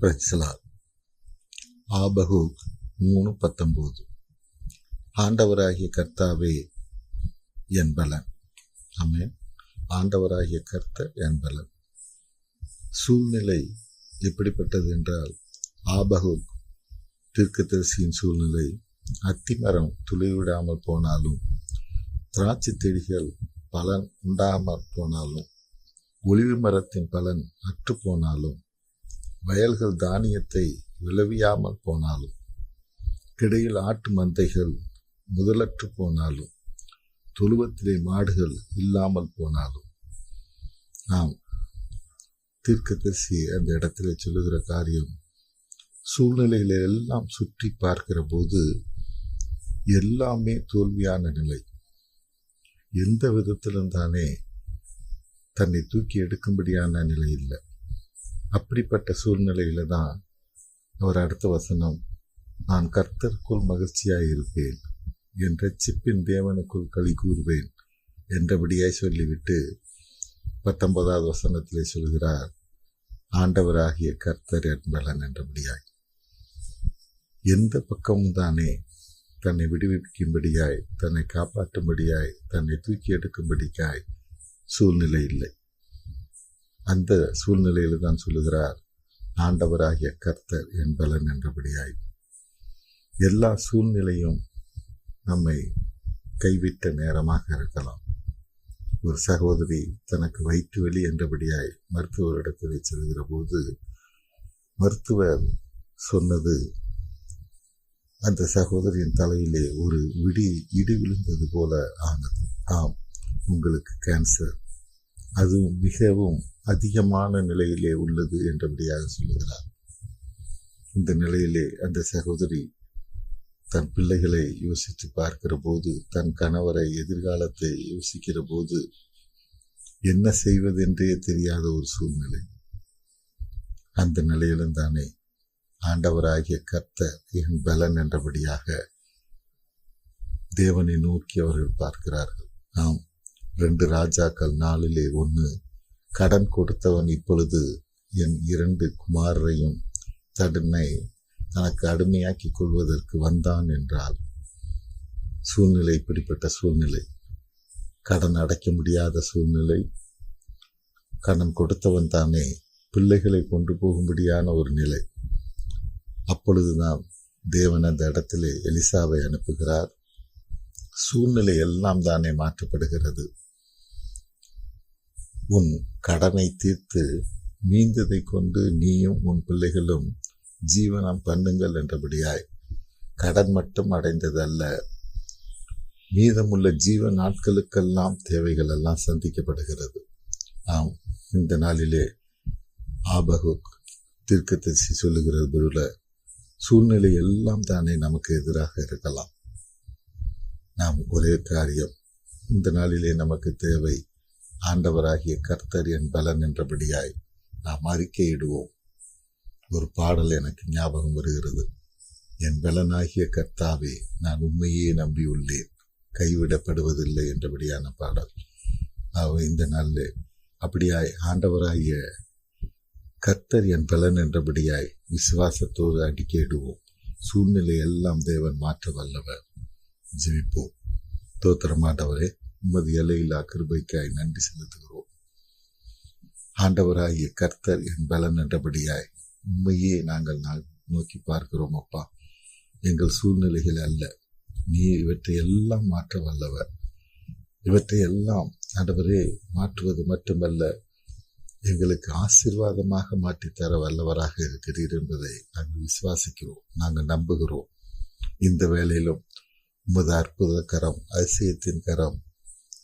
பிரைஸ்லார். ஆபகூக் 3:19. ஆண்டவராகிய கர்த்தாவே என் பலன். ஆமென். ஆண்டவராகிய கர்த்தர் என் பலன். சூழ்நிலை எப்படிப்பட்டது என்றால், ஆபகூக் தீர்க்கதரிசியின் சூழ்நிலை, அத்திமரம் துளிவிடாமல் போனாலும், திராட்சை செடிகள் பலன் உண்டாமல் போனாலும், ஒலிவு மரத்தின் பலன் அற்று போனாலும், வயல்கள் தானியத்தை விளைவியாமல் போனாலும், கிடையில் ஆட்டு மந்தைகள் முதலற்று போனாலும், தொழுவத்திலே மாடுகள் இல்லாமல் போனாலும், நாம் தீர்க்கதரிசி அந்த இடத்திலே சொல்லுகிற காரியம், சூழ்நிலையில எல்லாம் சுற்றி பார்க்கிற போது எல்லாமே தோல்வியான நிலை. எந்த விதத்திலும் தானே தன்னை தூக்கி எடுக்கும்படியான நிலை இல்லை. அப்படிப்பட்ட சூழ்நிலையில தான் அவர் அடுத்த வசனம், நான் கர்த்தருக்குள் மகிழ்ச்சியாய் இருப்பேன், என் இரட்சிப்பின் தேவனுக்குள் களி கூறுவேன் என்றபடியாய் சொல்லிவிட்டு 19வது வசனத்திலே சொல்கிறார், ஆண்டவராகிய கர்த்தர் என் பலன் என்றபடியாய். எந்த பக்கமும் தானே தன்னை விடுவிக்கும்படியாய், தன்னை காப்பாற்றும்படியாய், தன்னை தூக்கி எடுக்கும்படியாய் சூழ்நிலை இல்லை. அந்த சூழ்நிலையில தான் சொல்லுகிறார், ஆண்டவராகிய கர்த்தர் என் பலன் என்றபடியாய். எல்லா சூழ்நிலையும் நம்மை கைவிட்ட நேரமாக இருக்கலாம். ஒரு சகோதரி தனக்கு வயிற்று வலி என்றபடியாய் மருத்துவரிடத்தில் செல்கிற போது, மருத்துவர் சொன்னது, அந்த சகோதரியின் தலையிலே ஒரு இடி விழுந்தது போல ஆனது. ஆம், உங்களுக்கு கேன்சர், அதுவும் மிகவும் அதிகமான நிலையிலே உள்ளது என்றபடியாக சொல்லுகிறார். இந்த நிலையிலே அந்த சகோதரி தன் பிள்ளைகளை யோசித்து பார்க்கிற போது, தன் கணவரை, எதிர்காலத்தை யோசிக்கிற போது என்ன செய்வதென்றே தெரியாத ஒரு சூழ்நிலை. அந்த நிலையிலும் தானே ஆண்டவராகிய கர்த்தர் என் பலன் என்றபடியாக தேவனை நோக்கி அவர்கள் பார்க்கிறார்கள். ஆம், 2 ராஜாக்கள் 4:1, கடன் கொடுத்தவன் இப்பொழுது என் 2 குமாரரையும் தன்னை தனக்கு அடிமையாக்கி கொள்வதற்கு வந்தான் என்றால், சூழ்நிலை இப்படிப்பட்ட சூழ்நிலை, கடன் அடைக்க முடியாத சூழ்நிலை. கடன் கொடுத்தவன் தானே பிள்ளைகளை கொண்டு போகும்படியான ஒரு நிலை. அப்பொழுதுதான் தேவன் அந்த இடத்திலே எலிசாவை அனுப்புகிறார். சூழ்நிலை எல்லாம் தானே மாற்றப்படுகிறது. உன் கடனை தீர்த்து மீந்ததை கொண்டு நீயும் உன் பிள்ளைகளும் ஜீவனம் பண்ணுங்கள் என்றபடியாய். கடன் மட்டும் அடைந்ததல்ல, மீதமுள்ள ஜீவ நாட்களுக்கெல்லாம் தேவைகள் எல்லாம் சந்திக்கப்படுகிறது. ஆம், இந்த நாளிலே ஆபகூக் தீர்க்கதரிசி சொல்லுகிறது போல, சூழ்நிலை எல்லாம் தானே நமக்கு எதிராக இருக்கலாம். நாம் ஒரே காரியம், இந்த நாளிலே நமக்கு தேவை, ஆண்டவராகிய கர்த்தர் என் பலன் என்றபடியாய் நாம் அறிக்கையிடுவோம். ஒரு பாடல் எனக்கு ஞாபகம் வருகிறது, என் பலனாகிய கர்த்தாவே நான் உண்மையே நம்பியுள்ளேன், கைவிடப்படுவதில்லை என்றபடியான பாடல். இந்த நாளில் அப்படியாய் ஆண்டவராகிய கர்த்தர் என் பலன் என்றபடியாய் விசுவாசத்தோடு அறிக்கையிடுவோம். சூழ்நிலை எல்லாம் தேவன் மாற்ற வல்லவர். ஜெபிப்போம். தோத்திரமாண்டவரே, உமது எல்லையில்லா கிருபைக்காய் நன்றி செலுத்துகிறோம். ஆண்டவராகிய கர்த்தர் என் பலன் என்றபடியாய் உண்மையே நாங்கள் நோக்கி பார்க்கிறோம். அப்பா, எங்கள் சூழ்நிலைகள் அல்ல, நீ இவற்றை எல்லாம் மாற்ற வல்லவர். இவற்றை எல்லாம் ஆண்டவரே மாற்றுவது மட்டுமல்ல, எங்களுக்கு ஆசீர்வாதமாக மாற்றித்தர வல்லவராக இருக்கிறீர் என்பதை நாங்கள் விசுவாசிக்கிறோம், நாங்கள் நம்புகிறோம். இந்த வேளையிலும் உமது அற்புத கரம், அதிசயத்தின் கரம்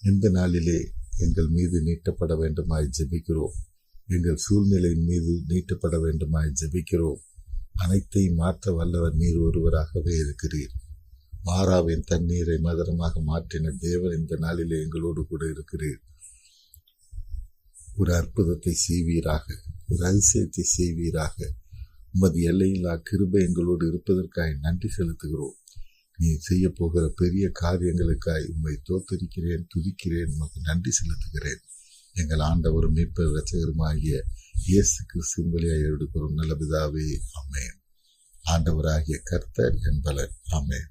இந்த நாளிலே எங்கள் மீது நீட்டப்பட வேண்டுமாய் ஜெபிக்கிறோம். எங்கள் சூழ்நிலையின் மீது நீட்டப்பட வேண்டுமாய் ஜெபிக்கிறோம். அனைத்தையும் மாற்ற வல்லவர் நீர் ஒருவராகவே இருக்கிறீர். மாறாவின் தண்ணீரை மதுரமாக மாற்றின தேவன் இந்த நாளிலே எங்களோடு கூட இருக்கிறீர். ஒரு அற்புதத்தை செய்வீராக, ஒரு அதிசயத்தை செய்வீராக. உமது எல்லையில்லா கிருபை எங்களோடு இருப்பதற்காக நன்றி செலுத்துகிறோம். நீ செய்ய போகிற பெரிய காரியங்களுக்காய் உம்மை தோத்தரிக்கிறேன், துதிக்கிறேன், உமக்கு நன்றி செலுத்துகிறேன். எங்கள் ஆண்டவரும் மீட்பர் இரட்சகருமாகிய இயேசு கிறிஸ்துவின் வழியாக எடுக்கிறோம் நல்ல பிதாவே. ஆமென். ஆண்டவராகிய கர்த்தர் என் பலன். ஆமென்.